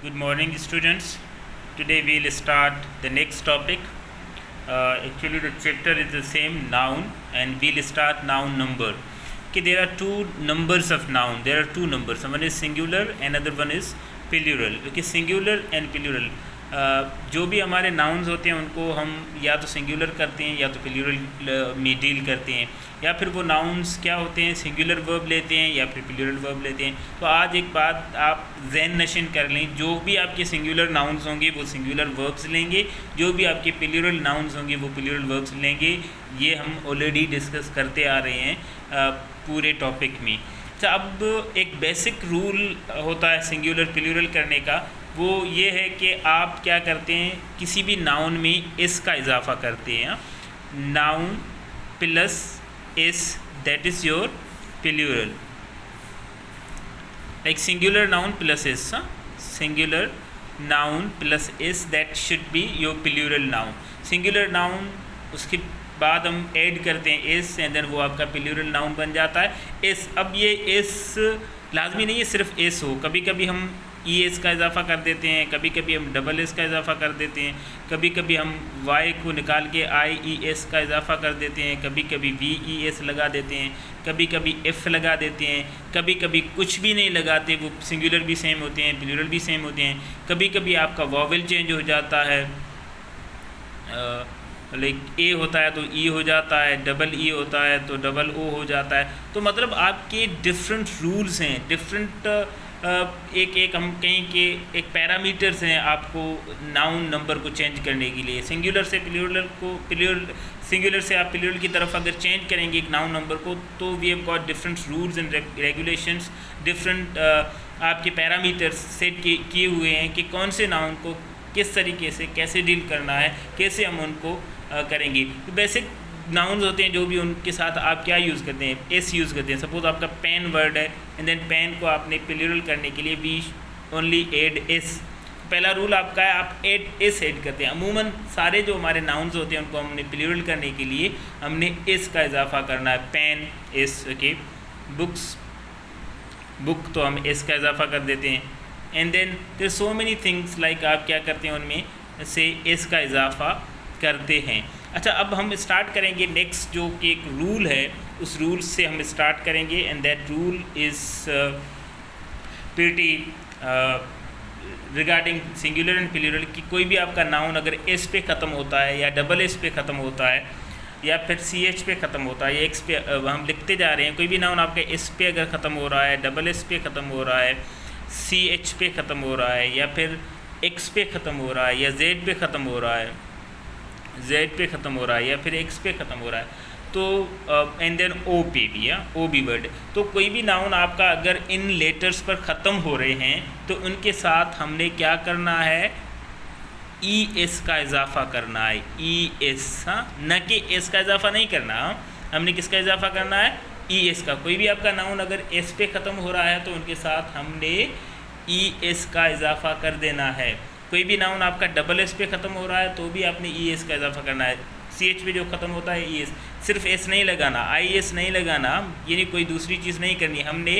Good morning, students. Today we'll start the next topic. Actually, the chapter is the same, noun, and we'll start noun number. Okay, there are two numbers of noun. There are two numbers. One is singular, another one is plural. Okay, singular and plural. जो भी हमारे nouns होते हैं उनको हम या तो singular करते हैं या तो प्लूरल में डील करते हैं, या फिर वो नाउन्स क्या होते हैं, सिंगुलर वर्ब लेते हैं या फिर प्लूरल वर्ब लेते हैं। तो आज एक बात आप ज़हन नशीन कर लें, जो भी आपके सिंगुलर नाउन्स होंगे वो सिंगुलर वर्ब्स लेंगे, जो भी आपके प्लूरल नाउन्स होंगे वो प्लूरल वर्ब्स लेंगे। ये हम ऑलरेडी डिस्कस करते आ रहे हैं पूरे टॉपिक में। अच्छा, अब एक बेसिक रूल होता है सिंगुलर प्लूरल करने का, वो ये है कि आप क्या करते हैं, किसी भी नाउन में इस का इजाफा करते हैं। Noun plus es, that is your plural. Like singular noun plus es, singular noun plus es, that should be your plural noun. Singular noun उसके बाद हम ऐड करते हैं इस, एंड देन वो आपका प्लूरल नाउन बन जाता है इस। अब ये इस लाजमी नहीं है सिर्फ इस हो, कभी कभी हम ई एस का इजाफा कर देते हैं, कभी कभी हम डबल एस का इजाफा कर देते हैं, कभी कभी हम वाई को निकाल के आई ई एस का इजाफा कर देते हैं, कभी कभी वी ई एस लगा देते हैं, कभी कभी एफ़ लगा देते हैं, कभी कभी कुछ भी नहीं लगाते, वो सिंगुलर भी सेम होते हैं, प्लूरल भी सेम होते हैं। कभी कभी आपका वॉवेल चेंज हो जाता है, लाइक ए होता है तो ई हो जाता है, डबल ई होता है तो डबल ओ हो जाता है। तो मतलब आपके डिफरेंट रूल्स हैं, डिफरेंट एक हम कहें कि एक पैरामीटर्स हैं आपको नाउन नंबर को चेंज करने के लिए। सिंगुलर से प्लूरल को, सिंगुलर से आप प्लूरल की तरफ अगर चेंज करेंगे एक नाउन नंबर को, तो we have got different rules and regulations, different आपके पैरामीटर्स सेट किए हुए हैं कि कौन से नाउन को किस तरीके से कैसे डील करना है, कैसे हम उनको करेंगे। तो बेसिक नाउन्स होते हैं जो भी, उनके साथ आप क्या यूज़ करते हैं, एस यूज़ करते हैं। सपोज आपका पेन वर्ड है, एंड देन पेन को आपने प्लूरल करने के लिए वी ओनली एड एस। पहला रूल आपका है आप एड एस ऐड करते हैं। अमूमन सारे जो हमारे नाउन्स होते हैं उनको हमने प्लूरल करने के लिए हमने एस का इजाफा करना है। Pen S, okay. Books, book तो हम एस का इजाफा कर देते हैं। And then there so many things like आप क्या करते हैं, उनमें से एस का इजाफा करते हैं। अच्छा, अब हम स्टार्ट करेंगे नेक्स्ट जो कि एक रूल है, उस रूल से हम स्टार्ट करेंगे, and that rule is pretty regarding singular and plural कि कोई भी आपका नाउन अगर एस पे ख़त्म होता है या डबल एस पे ख़त्म होता है या फिर सी एच पे ख़त्म होता है या एक्स पे, हम लिखते जा रहे हैं, कोई भी नाउन आपका एस पे अगर ख़त्म हो रहा है, डबल एस पे ख़त्म हो रहा है, सी एच पे ख़त्म हो रहा है, या फिर एक्स पे ख़त्म हो रहा है, या जेड पे ख़त्म हो रहा है, जेड पे ख़त्म हो रहा है, या फिर एक्स पे ख़त्म हो रहा है, तो एंड देन ओ पे भी, या ओ बी वर्ड, तो कोई भी नाउन आपका अगर इन लेटर्स पर ख़त्म हो रहे हैं तो उनके साथ हमने क्या करना है, ई एस का इजाफा करना है। ई एस, हाँ, न कि एस का इजाफा नहीं करना, हमने किसका इजाफा करना है, ई एस का। कोई भी आपका नाउन अगर एस पे ख़त्म हो रहा है तो उनके साथ हमने ई एस का इजाफा कर देना है। कोई भी नाउन आपका डबल एस पे ख़त्म हो रहा है तो भी आपने ई एस का इजाफा करना है। सी एच पे जो ख़त्म होता है ई एस, सिर्फ एस नहीं लगाना, आई एस नहीं लगाना, यानी कोई दूसरी चीज़ नहीं करनी, हमने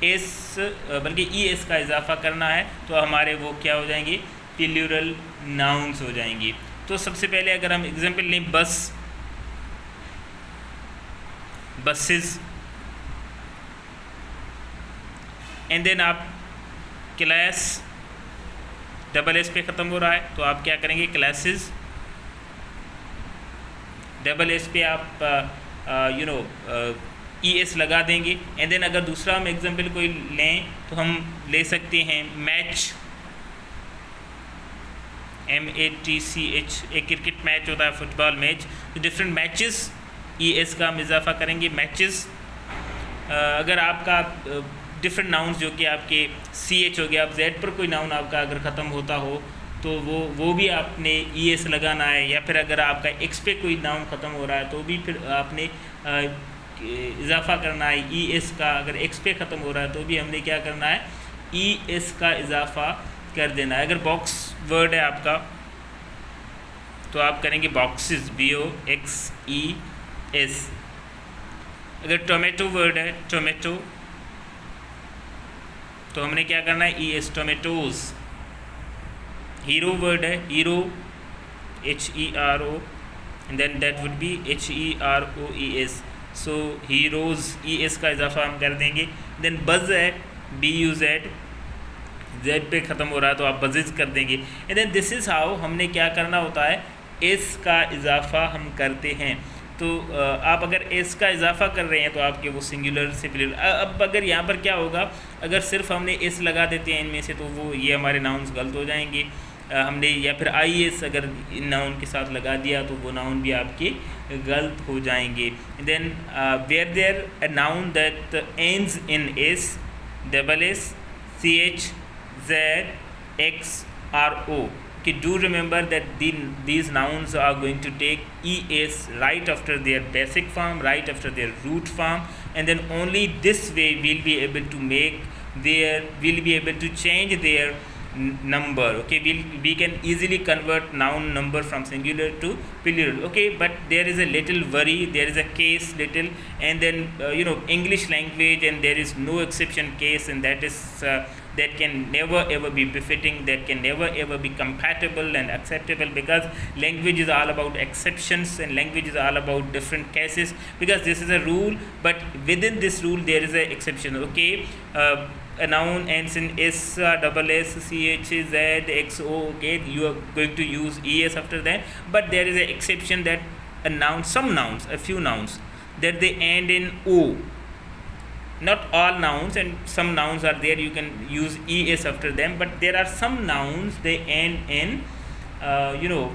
एस बल्कि ई एस का इजाफा करना है, तो हमारे वो क्या हो जाएंगे, प्लूरल नाउन्स हो जाएंगी। तो सबसे पहले अगर हम एग्जांपल लें, बस, बसेस, एंड देन आप क्लास, डबल एस पे ख़त्म हो रहा है तो आप क्या करेंगे, क्लासेस। डबल एस पे आप ई एस लगा देंगे, एंड देन अगर दूसरा हम एग्जांपल कोई लें तो हम ले सकते हैं मैच, MATCH, एक क्रिकेट मैच होता है, फुटबॉल मैच, तो डिफरेंट मैचेस, ई एस का हम इजाफा करेंगे, मैचेस। अगर आपका डिफरेंट नाउन्स जो कि आपके सी एच हो गया, आप जेड पर कोई नाउन आपका अगर ख़त्म होता हो तो वो भी आपने ई एस लगाना है, या फिर अगर आपका एक्स पे कोई नाउन ख़त्म हो रहा है तो भी फिर आपने इजाफा करना है ई एस का। अगर एक्स पे ख़त्म हो रहा है तो भी हमने क्या करना है, ई एस का इजाफा कर देना है। अगर बॉक्स वर्ड है आपका तो आप करेंगे बॉक्सेस, BOXES। अगर टोमेटो वर्ड है, टोमेटो, तो हमने क्या करना है, E S, tomatoes. Hero word है, hero HERO, and then that would be HEROES, so heroes, ES का इजाफा हम कर देंगे। देन बज़ है, BUZ, Z पे ख़त्म हो रहा है तो आप बज़िज़ कर देंगे। And then this is how हमने क्या करना होता है, एस का इजाफा हम करते हैं। तो आप अगर एस का इजाफा कर रहे हैं तो आपके वो सिंगुलर से प्लूरल। अब अगर यहाँ पर क्या होगा, अगर सिर्फ हमने एस लगा देते हैं इनमें से तो वो ये हमारे नाउन्स गलत हो जाएंगे। हमने या फिर IS अगर नाउन के साथ लगा दिया तो वो नाउन भी आपके गलत हो जाएंगे। Then where there a noun that ends in S, double S, CH, Z, X, RO. Okay, do remember that these nouns are going to take ES right after their basic form, right after their root form, and then only this way we'll be able to change their number. Okay, we can easily convert noun number from singular to plural. Okay, but there is a little worry, there is a case little, and then English language, and there is no exception case, and that is that can never ever be befitting, that can never ever be compatible and acceptable, because language is all about exceptions and language is all about different cases, because this is a rule but within this rule there is a exception. Okay, a noun ends in S, double S, CH, Z, XO. Okay, you are going to use ES after that, but there is an exception that a noun, some nouns, a few nouns, that they end in O. Not all nouns, and some nouns are there you can use ES after them, but there are some nouns they end in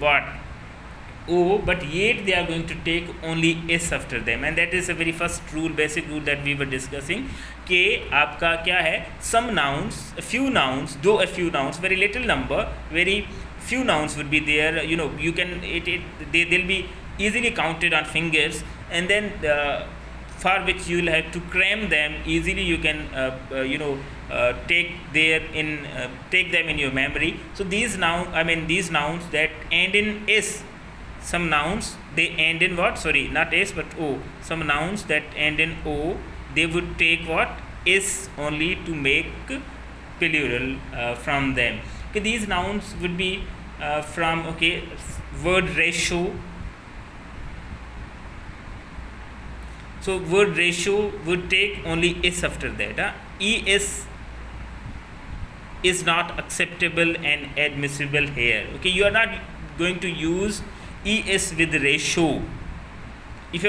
what, O, but yet they are going to take only S after them, and that is a very first rule, basic rule that we were discussing, कि आपका क्या है, some nouns, a few nouns, though a few nouns, very little number, very few nouns would be there, you can they'll be easily counted on fingers, and then for which you will have to cram them easily, you can take them in your memory. So these nouns that end in S, some nouns they end in what, sorry, not S but O, some nouns that end in O, they would take what, S only to make plural from them. Okay, these nouns would be from word ratio. So word ratio would take only S after that. ES is not acceptable and admissible here. Okay, you are not going to use ES with ratio. If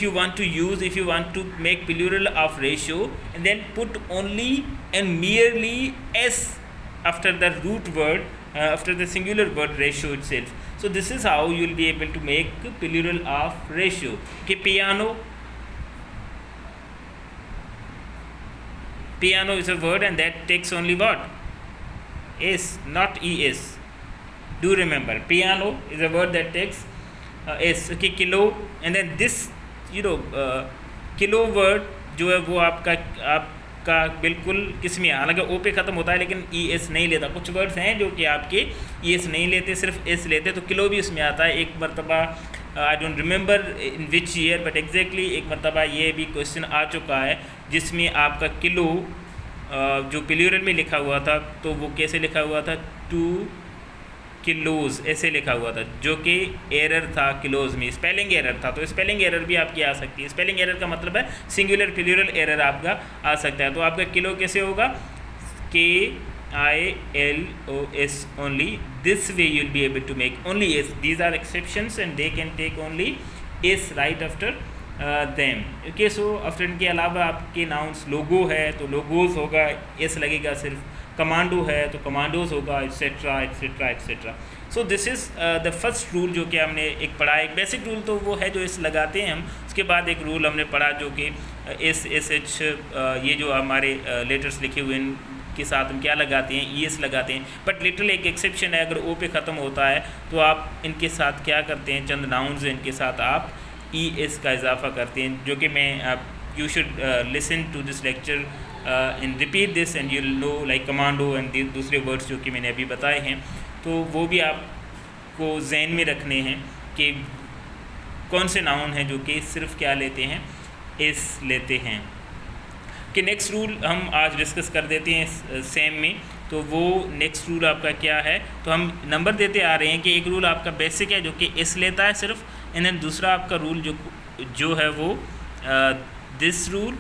you want to make plural of ratio, and then put only and merely S after the root word, after the singular word ratio itself. So this is how you will be able to make plural of ratio. Okay, piano is a word and that takes only what, S, not ES. Do remember, piano is a word that takes S. Okay, kilo, and then this kilo word जो है वो आपका बिल्कुल किस में, हालांकि ओ पे ख़त्म होता है लेकिन ES नहीं लेता। कुछ वर्ड्स हैं जो कि आपके ES नहीं लेते, सिर्फ S लेते, तो किलो भी उसमें आता है। एक मरतबा I don't remember in which year, but exactly एक मरतबा ये भी क्वेश्चन आ चुका है जिसमें आपका किलो जो प्लूरल में लिखा हुआ था तो वो कैसे लिखा हुआ था, 2 किलोज़ ऐसे लिखा हुआ था, जो कि एरर था किलोज़ में, स्पेलिंग एरर था। तो स्पेलिंग एरर भी आपकी आ सकती है। स्पेलिंग एरर का मतलब है सिंगुलर प्लूरल एरर आपका आ सकता है। तो आपका किलो कैसे होगा, KILOS only. This way you will be able to make only S. These are exceptions and they can take only S right after them. Okay, so after इनके अलावा आपके नाउन्स, लोगो है तो लोगोज होगा, S लगेगा सिर्फ, कमांडो है तो कमांडोज होगा, etcetera etcetera etcetera. So this is the first rule जो कि हमने एक पढ़ा। एक बेसिक रूल तो वो है जो इस लगाते हैं हम, उसके बाद एक रूल हमने पढ़ा जो कि SH ये जो हमारे लेटर्स लिखे हुए के साथ हम क्या लगाते हैं, ES लगाते हैं। बट लिटल एक एक्सेप्शन है, अगर O पे ख़त्म होता है तो आप इनके साथ क्या करते हैं, चंद नाउन्स इनके साथ आप ES का इजाफा करते हैं, जो कि मैं you should listen to this lecture and repeat this and you know like commando and दूसरे वर्ड्स जो कि मैंने अभी बताए हैं, तो वो भी आपको जहन में रखने हैं कि कौन से नाउन हैं जो कि सिर्फ क्या लेते हैं, S लेते हैं। कि नेक्स्ट रूल हम आज डिस्कस कर देते हैं सेम में। तो वो नेक्स्ट रूल आपका क्या है, तो हम नंबर देते आ रहे हैं कि एक रूल आपका बेसिक है जो कि एस लेता है सिर्फ, एंड देन दूसरा आपका रूल जो है वो दिस रूल,